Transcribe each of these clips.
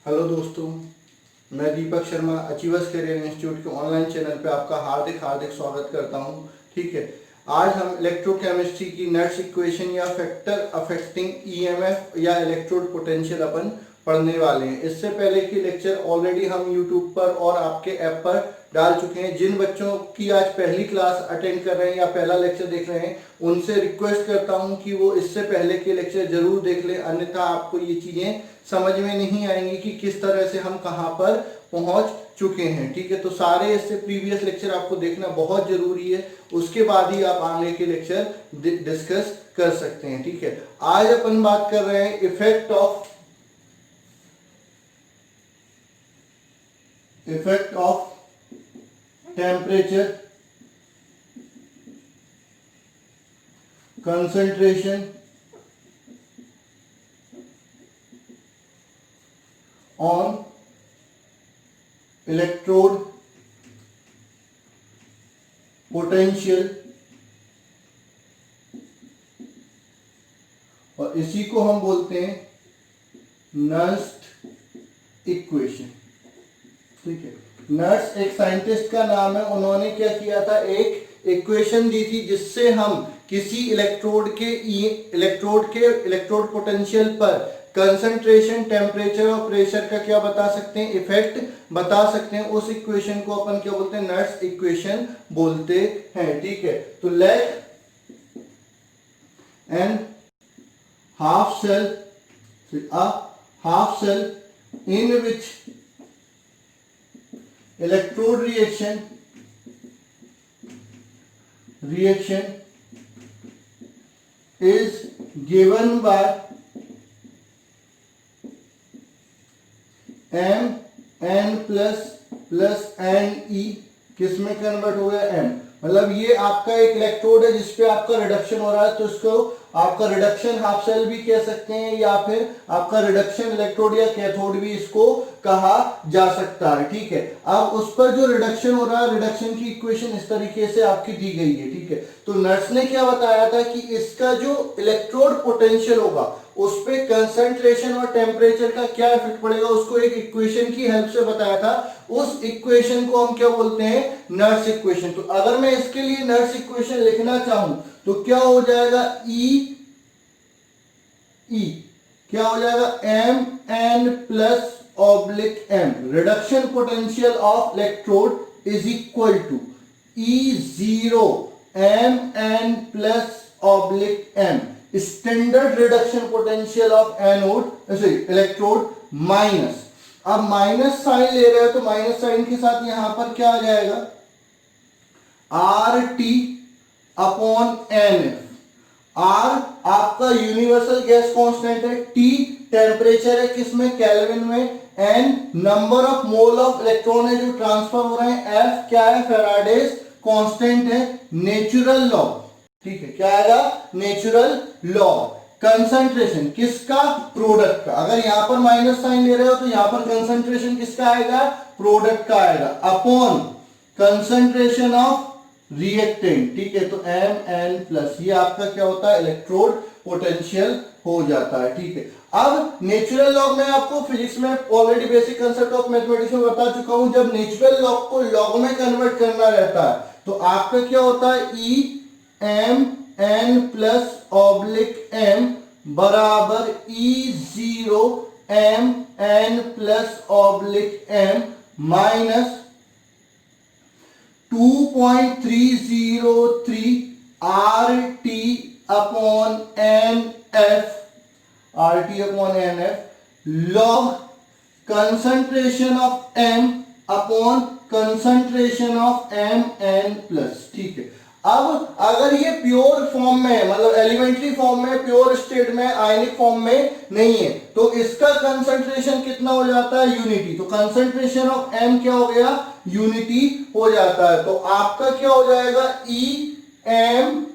Hello दोस्तों, मैं Deepak Sharma achievers career institute के ऑनलाइन चैनल पे आपका हार्दिक हार्दिक स्वागत करता हूं। ठीक है, आज हम इलेक्ट्रोकेमिस्ट्री की नट्स इक्वेशन या फैक्टर अफेक्टिंग ईएमएफ या इलेक्ट्रोड पोटेंशियल अपन पढ़ने वाले हैं। इससे पहले की लेक्चर ऑलरेडी हम यूट्यूब पर और आपके ऐप पर डाल चुके हैं। जिन बच्चों की आज पहली क्लास अटेंड कर रहे हैं या पहला लेक्चर देख रहे हैं, उनसे रिक्वेस्ट करता हूं कि वो इससे पहले के लेक्चर जरूर देख लें, अन्यथा आपको ये चीजें समझ में नहीं आएंगी कि किस तरह से हम कहां पर पहुंच चुके हैं। ठीक है, तो सारे इससे प्रीवियस लेक्चर आपको देखना बहुत जरूरी है, उसके बाद ही आप आगे के लेक्चर डिस्कस कर सकते हैं। ठीक है, आज अपन बात कर रहे हैं effect of temperature, concentration on electrode potential, और इसी को हम बोलते हैं नर्स्ट इक्वेशन। ठीक है, नर्स एक साइंटिस्ट का नाम है। उन्होंने क्या किया था, एक इक्वेशन दी थी जिससे हम किसी इलेक्ट्रोड के इलेक्ट्रोड पोटेंशियल पर कंसंट्रेशन, टेम्परेचर और प्रेशर का क्या बता सकते हैं, इफेक्ट बता सकते हैं। उस इक्वेशन को अपन क्या बोलते हैं, नर्स इक्वेशन बोलते हैं। ठीक है, तो let an half cell in which electrode reaction is given by m n plus n e, किस में कन्वर्ट हो गया, m। मतलब ये आपका एक इलेक्ट्रोड है जिसपे आपका रिडक्शन हो रहा है, तो इसको आपका रिडक्शन हाफ सेल भी कह सकते हैं, या फिर आपका रिडक्शन इलेक्ट्रोड या कैथोड भी इसको कहा जा सकता है। ठीक है, अब उस पर जो रिडक्शन हो रहा है, रिडक्शन की इक्वेशन इस तरीके से आपकी दी गई है। ठीक है, तो नर्स ने क्या बताया था कि इसका जो इलेक्ट्रोड पोटेंशियल होगा उस पे कंसंट्रेशन और टेम्परेचर का क्या इफेक्ट पड़ेगा, उसको एक इक्वेशन की हेल्प से बताया था। उस इक्वेशन को हम क्या बोलते हैं, नर्स इक्वेशन। तो अगर मैं इसके लिए नर्स इक्वेशन लिखना चाहूं तो क्या हो जाएगा, ई क्या हो जाएगा, M N plus oblique M, reduction potential of electrode is equal to E zero M N plus oblique M, standard reduction potential of anode electrode minus. अब माइनस साइन ले रहे हो तो माइनस साइन के साथ यहां पर क्या आ जाएगा, R T upon N F. R आपका यूनिवर्सल गैस कांस्टेंट है, टी टेम्परेचर है किसमें, केल्विन में, N number of mole of electron है जो ट्रांसफर हो रहे हैं, एफ क्या है, फेराडेज कांस्टेंट है, नेचुरल लॉ। ठीक है, क्या आएगा, नेचुरल लॉ। कंसंट्रेशन किसका, प्रोडक्ट का। अगर यहां पर माइनस साइन ले रहे हो तो यहां पर कंसंट्रेशन किसका आएगा, प्रोडक्ट का आएगा, अपॉन कंसंट्रेशन ऑफ रिएक्टेंट। ठीक है, तो एम एन प्लस, ये आपका क्या होता है, इलेक्ट्रोड पोटेंशियल हो जाता है। ठीक है, अब नेचुरल लॉग में आपको फिजिक्स में already basic concept of mathematics में बता चुका हूं। जब नेचुरल लॉग को लॉग में कन्वर्ट करना रहता है तो आपका क्या होता है, E M N plus oblique M बराबर E zero M N plus oblique M minus 2.303 RT upon NF, RT upon NF log concentration of M upon concentration of MN plus. ठीक है, अब अगर ये प्योर फॉर्म में है, मतलब elementary form में, प्योर स्टेट में, आयनिक फॉर्म में नहीं है, तो इसका कंसंट्रेशन कितना हो जाता है, यूनिटी। तो कंसंट्रेशन ऑफ M क्या हो गया, यूनिटी हो जाता है। तो आपका क्या हो जाएगा, E M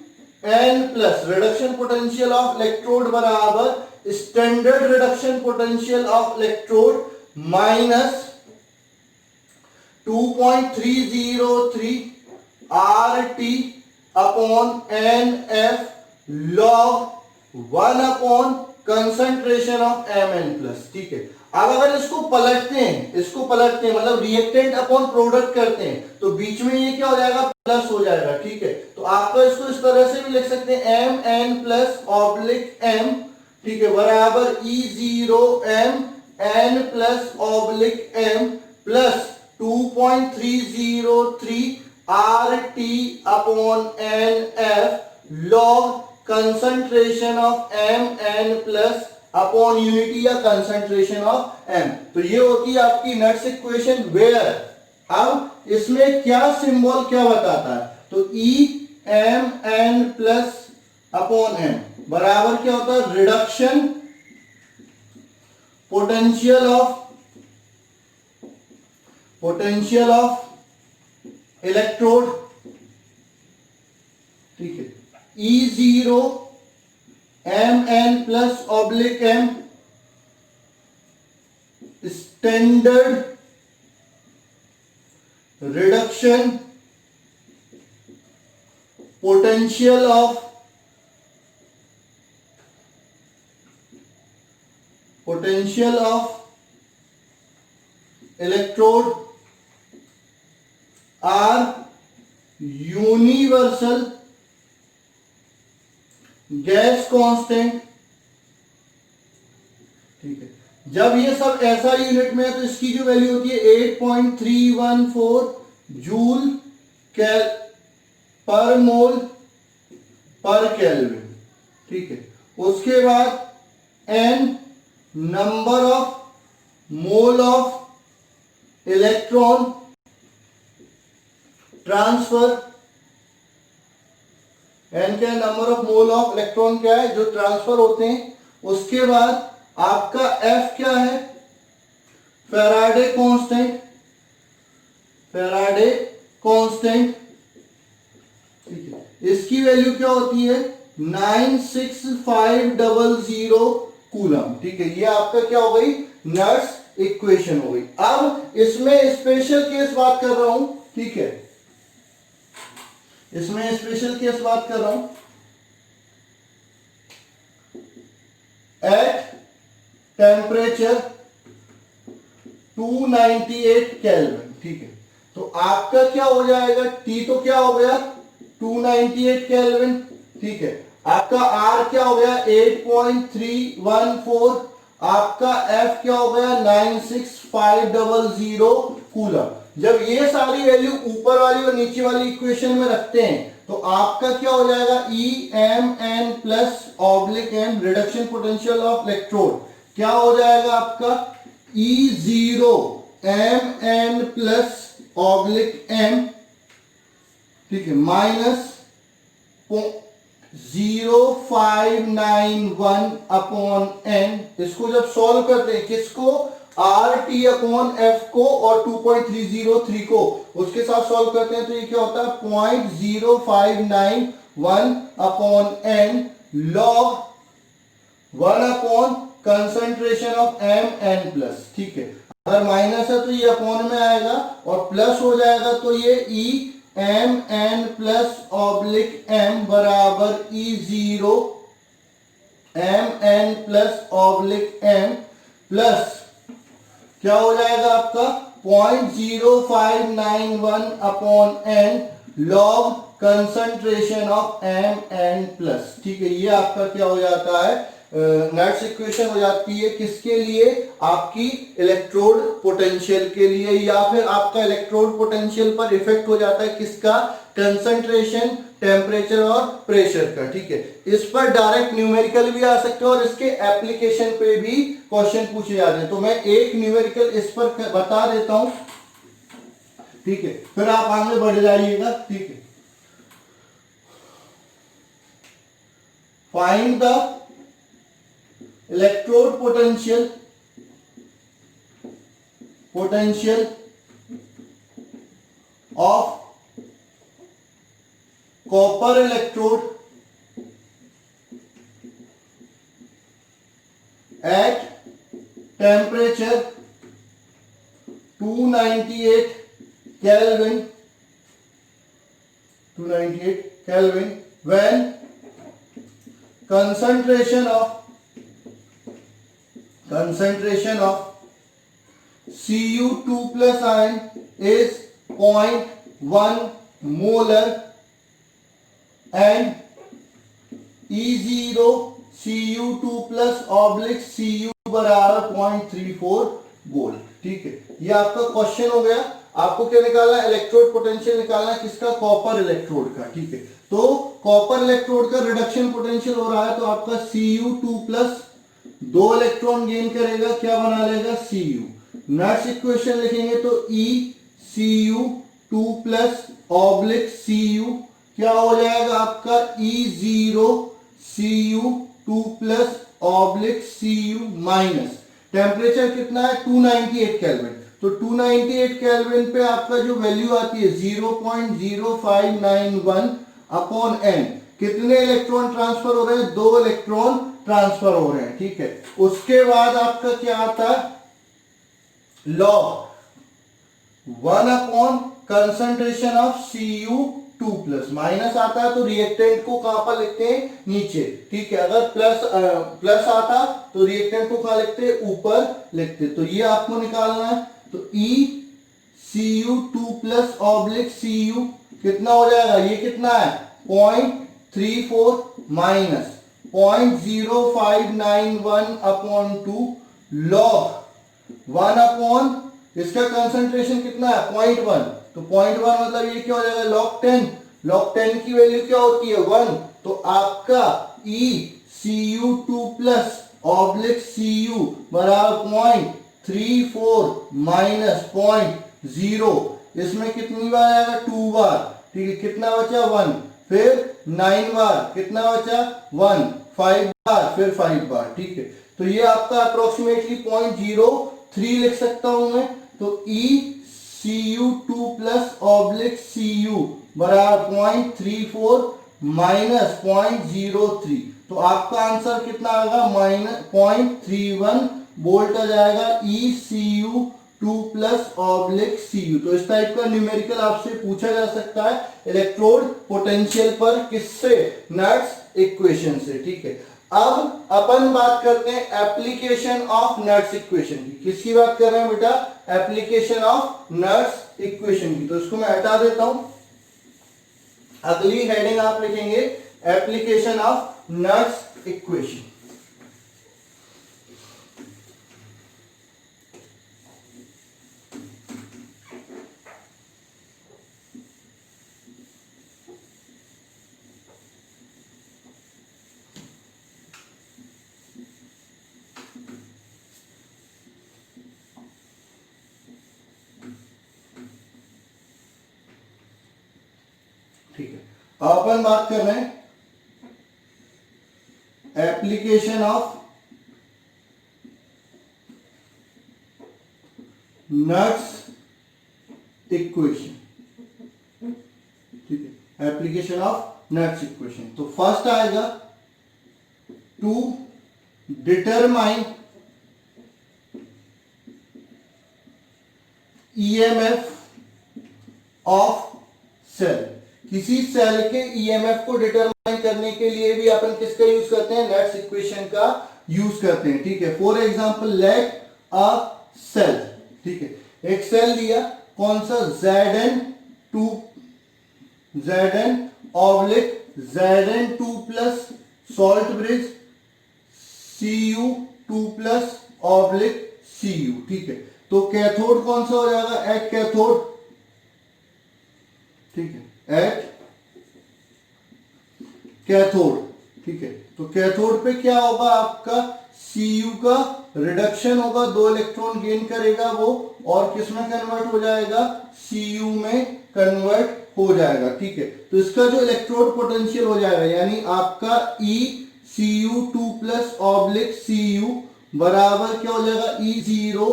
N plus reduction potential of electrode बराबर standard reduction potential of electrode minus 2.303 RT upon NF log 1 upon concentration of Mn+। ठीक है, अब अगर इसको पलटते हैं मतलब रिएक्टेंट अपॉन प्रोडक्ट करते हैं तो बीच में ये क्या हो जाएगा, प्लस हो जाएगा। ठीक है, तो आपको इसको इस तरह से भी लिख सकते हैं Mn+/M, ठीक है, बराबर E0 Mn+/M plus 2.303 RT/NF log concentration of Mn+ unity या कंसंट्रेशन ऑफ M। तो ये होती है आपकी नट्स इक्वेशन वेयर। अब इसमें क्या सिंबल क्या बताता है, तो Mn+/M बराबर क्या होता है, रिडक्शन पोटेंशियल ऑफ इलेक्ट्रोड। ठीक है, E0 Mn+/M standard reduction potential of electrode R universal gas constant. ठीक है, जब ये सब ऐसा यूनिट में है तो इसकी जो वैल्यू होती है 8.314 जूल पर मोल पर केल्विन। ठीक है, उसके बाद n number of mole of electron transfer, n क्या है, number of mole of electron क्या है जो ट्रांसफर होते हैं। उसके बाद आपका F क्या है, फैराडे कांस्टेंट। ठीक है, इसकी वैल्यू क्या होती है 96500 कूलम। ठीक है, ये आपका क्या हो गई, नट्स इक्वेशन हो गई। अब इसमें स्पेशल केस बात कर रहा हूं। ठीक है, इसमें स्पेशल केस बात कर रहा हूं, एट टेम्परेचर 298 केल्विन। ठीक है, तो आपका क्या हो जाएगा, T तो क्या हो गया 298 केल्विन। ठीक है, आपका R क्या हो गया 8.314, आपका F क्या हो गया 96500 कूलम। जब ये सारी वैल्यू ऊपर वाली और नीचे वाली इक्वेशन में रखते हैं तो आपका क्या हो जाएगा Emn+/M reduction potential of electrode क्या हो जाएगा आपका E0 Mn+/M। ठीक है, -0591/n। इसको जब सॉल्व करते हैं किसको, RT/F को और 2.303 को उसके साथ सॉल्व करते हैं तो ये क्या होता है 0.0591/n log 1 concentration of Mn+। ठीक है, अगर माइनस है तो ये अपॉन में आएगा और प्लस हो जाएगा तो ये Emn+/M बराबर E0 Mn+/M प्लस क्या हो जाएगा आपका 0.0591/n log concentration of Mn+। ठीक है, ये आपका क्या हो जाता है, नट्स इक्वेशन हो जाती है किसके लिए, आपकी इलेक्ट्रोड पोटेंशियल के लिए, या फिर आपका इलेक्ट्रोड पोटेंशियल पर इफेक्ट हो जाता है किसका, कंसंट्रेशन, टेम्परेचर और प्रेशर का। ठीक है, इस पर डायरेक्ट न्यूमेरिकल भी आ सकते हैं और इसके एप्लीकेशन पे भी क्वेश्चन पूछे जाते हैं। तो मैं एक न्यूमेरिकल इस पर बता देता हूं, ठीक है, फिर आप आगे बढ़ जाइएगा। ठीक है, find the electrode potential of copper electrode at temperature 298 Kelvin when concentration of concentration of Cu2 plus ion is 0.1 molar and E0 Cu2 plus oblique Cu बराबर 0.34 वोल्ट। ठीक है, ये आपका क्वेश्चन हो गया। आपको क्या निकालना है? इलेक्ट्रोड पोटेंशियल निकालना है, किसका? कॉपर इलेक्ट्रोड का। ठीक है, तो कॉपर इलेक्ट्रोड का रिडक्शन पोटेंशियल हो रहा है, तो आपका Cu2 प्लस 2 इलेक्ट्रॉन गेन करेगा, क्या बना लेगा? Cu। नेक्स्ट इक्वेशन लिखेंगे तो ECU2 प्लस ऑब्लिक Cu क्या हो जाएगा आपका? E0 Cu2 plus oblique Cu minus temperature कितना है? 298 केल्विन। तो 298 केल्विन पे आपका जो वैल्यू आती है 0.0591 अपॉन n। कितने इलेक्ट्रॉन ट्रांसफर हो रहे हैं? 2 इलेक्ट्रॉन ट्रांसफर हो रहे हैं। ठीक है, उसके बाद आपका क्या आता है? Log 1 upon concentration of Cu2 plus. Minus आता है तो रिएक्टेंट को कहां पर लिखते हैं? नीचे। ठीक है, अगर प्लस आता तो रिएक्टेंट को कहां लिखते? ऊपर लिखते। तो ये आपको निकालना है। तो ECU2 प्लस ऑब्लिक Cu कितना हो जाएगा? ये कितना है? 0.34 माइनस 0.0591 अपॉन 2 लॉग 1 अपॉन इसका कंसंट्रेशन कितना है? 0.1। तो 0.1 मतलब ये क्या हो जाएगा? लॉग 10। लॉग 10 की वैल्यू क्या होती है? 1। तो आपका ECU2 प्लस ऑब्लिक Cu बराबर 0.34 माइनस 0.0, इसमें कितनी बार आएगा? 2 बार। ठीक है, कितना बचा? 1। फिर 9 बार, कितना बचा? 1। 5 बार, फिर 5 बार। ठीक है, तो ये आपका अप्रोक्सीमेटली 0.03 लिख सकता हूं मैं। तो ECU2 प्लस ऑब्लिक Cu बराबर 0.34 माइनस 0.03। तो आपका आंसर कितना आएगा? -0.31 वोल्ट आ जाएगा ECU2 प्लस ऑब्लिक Cu। तो इस टाइप का न्यूमेरिकल आपसे पूछा जा सकता है इलेक्ट्रोड पोटेंशियल पर, किससे? नट्स इक्वेशन से। ठीक है, अब अपन बात करते हैं एप्लीकेशन ऑफ नट्स इक्वेशन की। किसकी बात कर रहे हैं बेटा? एप्लीकेशन ऑफ नट्स इक्वेशन की। तो इसको मैं हटा देता हूं। अगली हेडिंग आप लिखेंगे एप्लीकेशन ऑफ नट्स इक्वेशन। ठीक है, अब अपन बात कर रहे हैं एप्लीकेशन ऑफ नट्स इक्वेशन। ठीक है, एप्लीकेशन ऑफ नट्स इक्वेशन। तो फर्स्ट आएगा to determine EMF of cell. किसी सेल के ईएमएफ को डिटरमाइन करने के लिए भी अपन किसका यूज करते हैं? नट्स इक्वेशन का यूज करते हैं। ठीक है, for example let a cell. ठीक है, एक सेल दिया, कौन सा? Zn oblique Zn2 plus salt bridge Cu2 plus oblique Cu। ठीक है, तो कैथोड कौन सा हो जाएगा? At cathode. ठीक है, एट कैथोड। ठीक है, तो कैथोड पे क्या होगा? आपका Cu का रिडक्शन होगा, 2 इलेक्ट्रॉन गेन करेगा वो, और किसमें कन्वर्ट हो जाएगा? Cu में कन्वर्ट हो जाएगा। ठीक है, तो इसका जो इलेक्ट्रोड पोटेंशियल हो जाएगा, यानी आपका ECU2 प्लस ऑब्लिक Cu बराबर क्या हो जाएगा? E0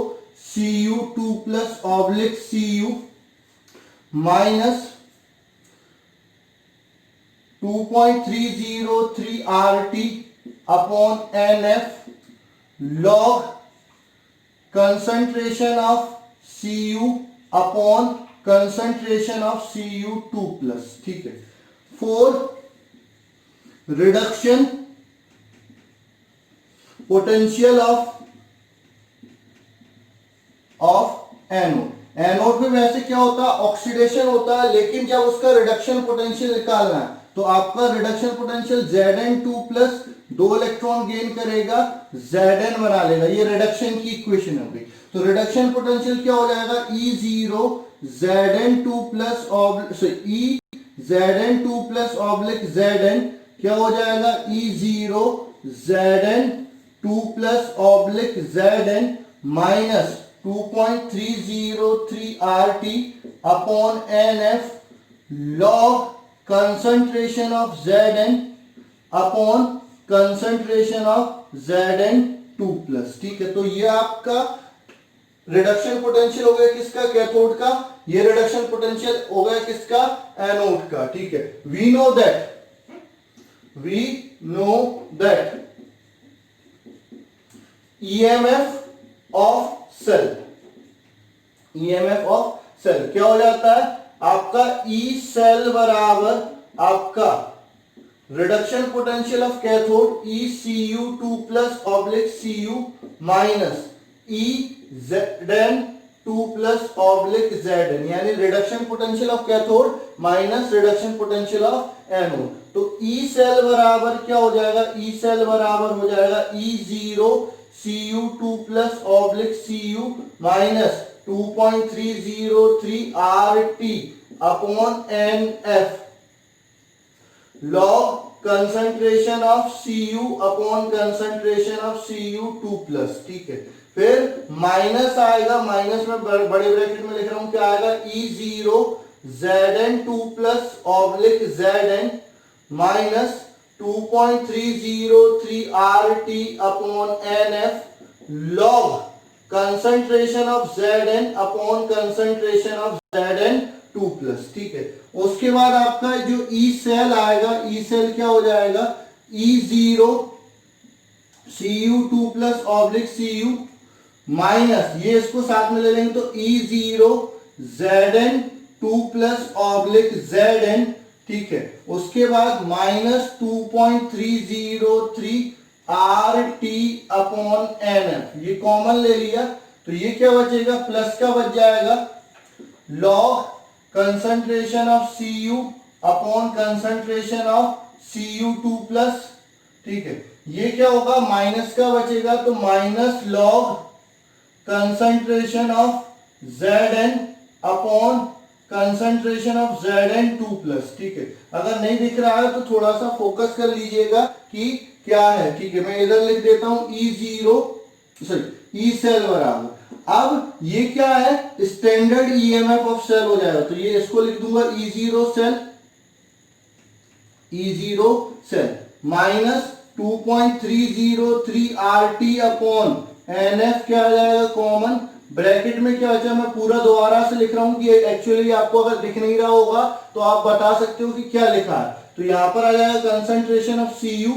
Cu2 plus oblique Cu minus 2.303 RT upon NF log concentration of Cu upon concentration of Cu2 plus. ठीक है, 4 reduction potential of anode. Anode में वैसे क्या होता है, ऑक्सीडेशन होता है, लेकिन जब उसका रिडक्शन पोटेंशियल निकालना है तो आपका reduction potential Zn2 plus 2 electron gain करेगा, Zn बना लेगा। ये रिडक्शन की इक्वेशन हो गई। तो रिडक्शन पोटेंशियल क्या हो जाएगा, E0 Zn2 plus E Zn2 plus oblique Zn क्या हो जाएगा, E0 Zn2 plus oblique Zn minus 2.303 RT upon NF log concentration of Zn upon concentration of Zn2 plus. ठीक है, तो ये आपका रिडक्शन पोटेंशियल हो गया किसका, कैथोड का। ये रिडक्शन पोटेंशियल हो गया किसका, एनोड का। ठीक है, we know that EMF of cell, EMF of cell क्या हो जाता है आपका, ई सेल बराबर आपका reduction potential of cathode ECU2 plus oblique Cu minus Zn2 plus oblique Zn, यानी reduction potential of cathode minus reduction potential of anode. तो E cell बराबर क्या हो जाएगा, ई सेल बराबर हो जाएगा E0 Cu2 plus oblique Cu minus 2.303 RT upon NF log concentration of Cu upon concentration of Cu2 plus. ठीक है, फिर माइनस आएगा, माइनस में बड़े ब्रैकेट में लिख रहा हूं क्या आएगा, E0 Zn2 plus oblique Zn minus 2.303 RT upon NF log concentration of Zn upon concentration of Zn2 plus. ठीक है, उसके बाद आपका जो ई सेल आएगा, ई सेल क्या हो जाएगा, E0 Cu2 plus oblique Cu minus, ये इसको साथ में ले लेंगे तो E0 Zn2 plus oblique Zn। ठीक है, उसके बाद माइनस 2.303 RT अपॉन NF, ये कॉमन ले लिया तो ये क्या बचेगा, प्लस का बच जाएगा log concentration of Cu upon concentration of Cu2 plus. ठीक है, ये क्या होगा, माइनस का बचेगा तो minus log concentration of Zn upon concentration of Zn2 plus. ठीक है, अगर नहीं दिख रहा है तो थोड़ा सा फोकस कर लीजिएगा कि क्या है। ठीक है, मैं इधर लिख देता हूं ई सेल बराबर, अब ये क्या है, स्टैंडर्ड ईएमएफ ऑफ सेल हो जाएगा तो ये इसको लिख दूंगा E0 cell minus 2.303 RT upon NF क्या आ जाएगा कॉमन, ब्रैकेट में क्या बचा, मैं पूरा दोबारा से लिख रहा हूं कि एक्चुअली आपको अगर दिख नहीं रहा होगा तो आप बता सकते हो कि क्या लिखा है। तो यहां पर आ जाएगा concentration of Cu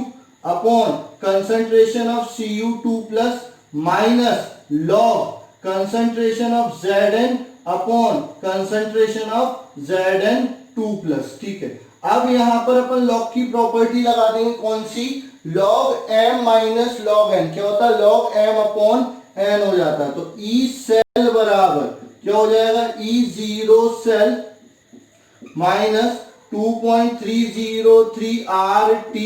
upon concentration of Cu2 plus minus log concentration of Zn upon concentration of Zn2 plus. ठीक है, अब यहां पर अपन log की प्रॉपर्टी लगा देंगे, कौन सी, log m minus log n, क्या होता है, log m अपॉन n हो जाता है। तो E सेल बराबर क्या हो जाएगा, E0 cell minus 2.303 RT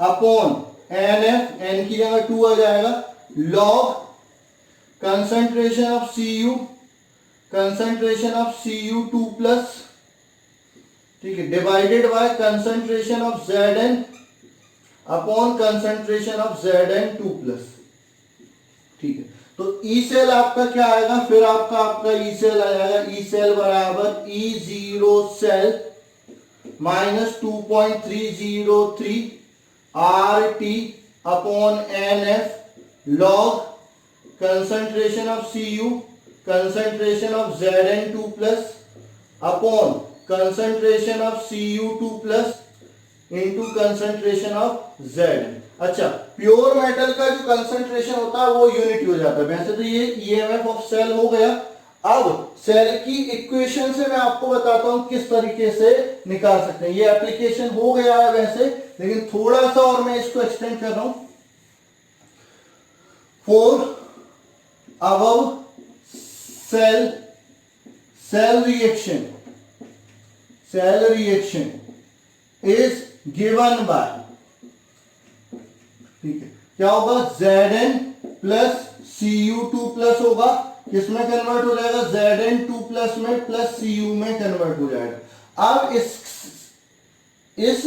upon NF, n की जगह 2 आ जाएगा, log concentration of Cu2 plus. ठीक है, divided by concentration of Zn upon concentration of Zn2 plus. ठीक है, तो ई सेल आपका क्या आएगा, फिर आपका ई सेल आ जाएगा, ई सेल बराबर E0 cell minus 2.303 RT upon NF log concentration of Cu concentration of Zn2 plus upon concentration of Cu2 plus into concentration of Zn। अच्छा, प्योर मेटल का जो कंसंट्रेशन होता है वो यूनिट हो जाता है। वैसे तो ये ईएमएफ ऑफ सेल हो गया। अब सेल की इक्वेशन से मैं आपको बताता हूं किस तरीके से निकाल सकते हैं। ये एप्लीकेशन हो गया है वैसे, लेकिन थोड़ा सा और मैं इसको एक्सटेंड कर रहा हूं। For above cell reaction is given by, ठीक है, क्या होगा, Zn प्लस Cu2 प्लस होगा, किसमें कन्वर्ट हो जाएगा, Zn2 प्लस में प्लस Cu में कन्वर्ट हो जाएगा। अब इस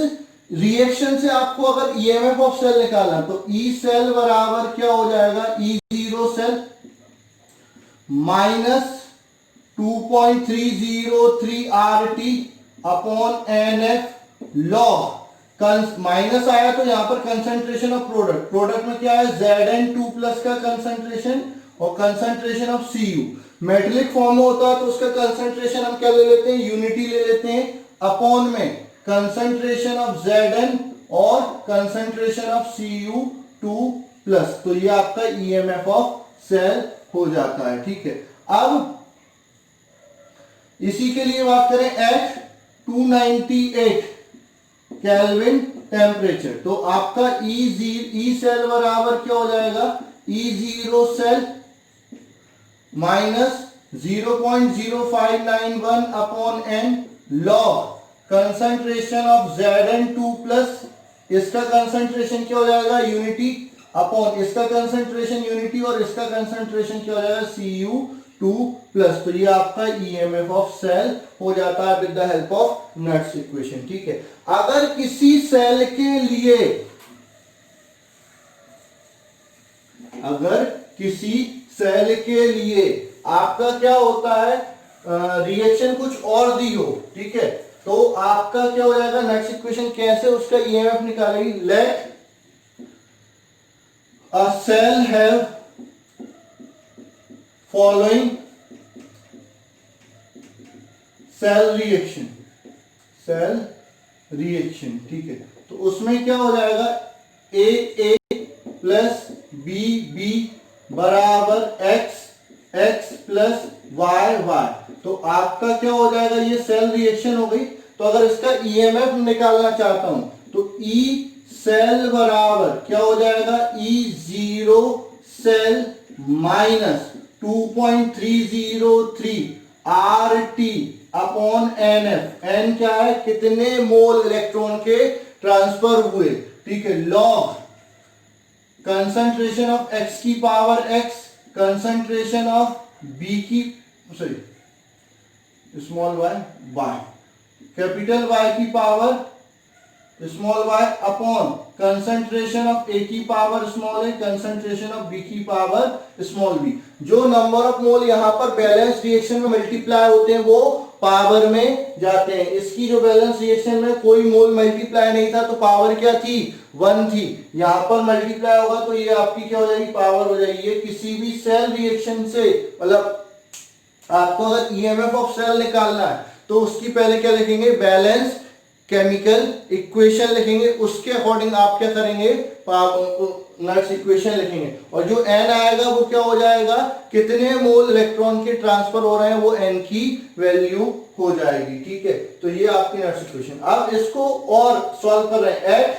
रिएक्शन से आपको अगर ईएमएफ ऑफ सेल निकालना तो ई सेल बराबर क्या हो जाएगा, E0 cell minus 2.303 RT upon NF log, minus आया तो यहां पर कंसंट्रेशन ऑफ प्रोडक्ट में क्या है, Zn2 प्लस का कंसंट्रेशन और concentration of Cu metallic form में होता है तो उसका कंसंट्रेशन हम क्या ले लेते हैं, यूनिटी ले लेते हैं, अपॉन में कंसंट्रेशन ऑफ Zn और कंसंट्रेशन ऑफ Cu2 प्लस, तो ये आपका ईएमएफ ऑफ सेल हो जाता है। ठीक है, अब इसी के लिए बात करें एट 298 केल्विन टेम्परेचर, तो आपका ई सेल बराबर क्या हो जाएगा, E0 cell minus 0.0591 upon n log concentration of Zn2 plus इसका कंसंट्रेशन क्या हो जाएगा, यूनिटी अपॉन इसका कंसंट्रेशन यूनिटी और इसका कंसंट्रेशन क्या हो जाएगा, Cu2 प्लस, तो ये आपका ईएमएफ ऑफ सेल हो जाता है विद द हेल्प ऑफ नट्स इक्वेशन। ठीक है, अगर किसी सेल के लिए आपका क्या होता है, रिएक्शन कुछ और दी हो, ठीक है, तो आपका क्या हो जाएगा, नेक्स्ट इक्वेशन कैसे उसका ईएमएफ निकालेगी, let a cell have following cell reaction, ठीक है, तो उसमें क्या हो जाएगा, ए प्लस बी बराबर एक्स प्लस वाई, तो आपका क्या हो जाएगा, ये सेल रिएक्शन हो गई। तो अगर इसका ईएमएफ निकालना चाहता हूं तो ई सेल बराबर क्या हो जाएगा, E0 cell minus 2.303 RT upon NF, N क्या है, कितने मोल इलेक्ट्रॉन के ट्रांसफर हुए, ठीक है, लॉग कंसंट्रेशन ऑफ x की power x, concentration of b की स्मॉल y, कैपिटल Y की power small y upon concentration of a की power small a, concentration of b की पावर स्मॉल b। जो नंबर ऑफ मोल यहां पर balance reaction में multiply होते हैं वो पावर में जाते हैं। इसकी जो बैलेंस रिएक्शन में कोई मोल मल्टीप्लाई नहीं था तो पावर क्या थी, 1 थी, यहां पर मल्टीप्लाई होगा तो ये आपकी क्या हो जाएगी, पावर हो जाएगी। ये किसी भी सेल रिएक्शन से, मतलब आपको अगर ईएमएफ ऑफ सेल निकालना है तो उसकी पहले क्या लिखेंगे, बैलेंस केमिकल इक्वेशन लिखेंगे, उसके अकॉर्डिंग आप क्या करेंगे, नट्स इक्वेशन लिखेंगे, और जो n आएगा वो क्या हो जाएगा, कितने मोल इलेक्ट्रॉन के ट्रांसफर हो रहे हैं वो n की वैल्यू हो जाएगी। ठीक है, तो ये आपकी नट्स इक्वेशन। अब इसको और सॉल्व कर रहे हैं एट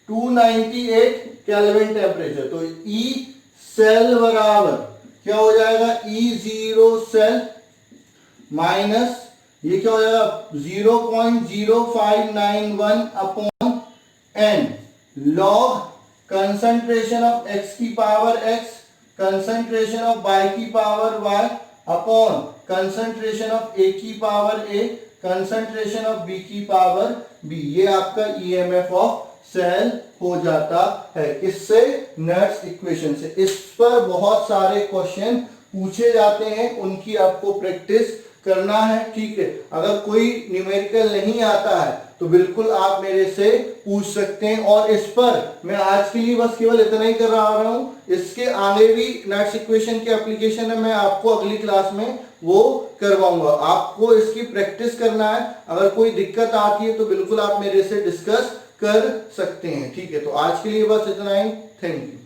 298 केल्विन टेम्परेचर, तो E सेल बराबर क्या हो जाएगा, E0 सेल माइनस ये क्या हो जाएगा 0.0591 upon n log concentration of x की power x, concentration of y की power y upon concentration of a की power a, concentration of b की पावर b। ये आपका ईएमएफ ऑफ सेल हो जाता है किससे, नट्स इक्वेशन से। इस पर बहुत सारे क्वेश्चन पूछे जाते हैं, उनकी आपको प्रैक्टिस करना है। ठीक है, अगर कोई न्यूमेरिकल नहीं आता है तो बिल्कुल आप मेरे से पूछ सकते हैं, और इस पर मैं आज के लिए बस केवल इतना ही कर रहा हूं। इसके आगे भी नट्स इक्वेशन के एप्लीकेशन है, मैं आपको अगली क्लास में वो करवाऊंगा। आपको इसकी प्रैक्टिस करना है, अगर कोई दिक्कत आती है तो बिल्कुल आप मेरे से डिस्कस कर सकते हैं। ठीक है, तो आज के लिए बस इतना ही, थैंक यू।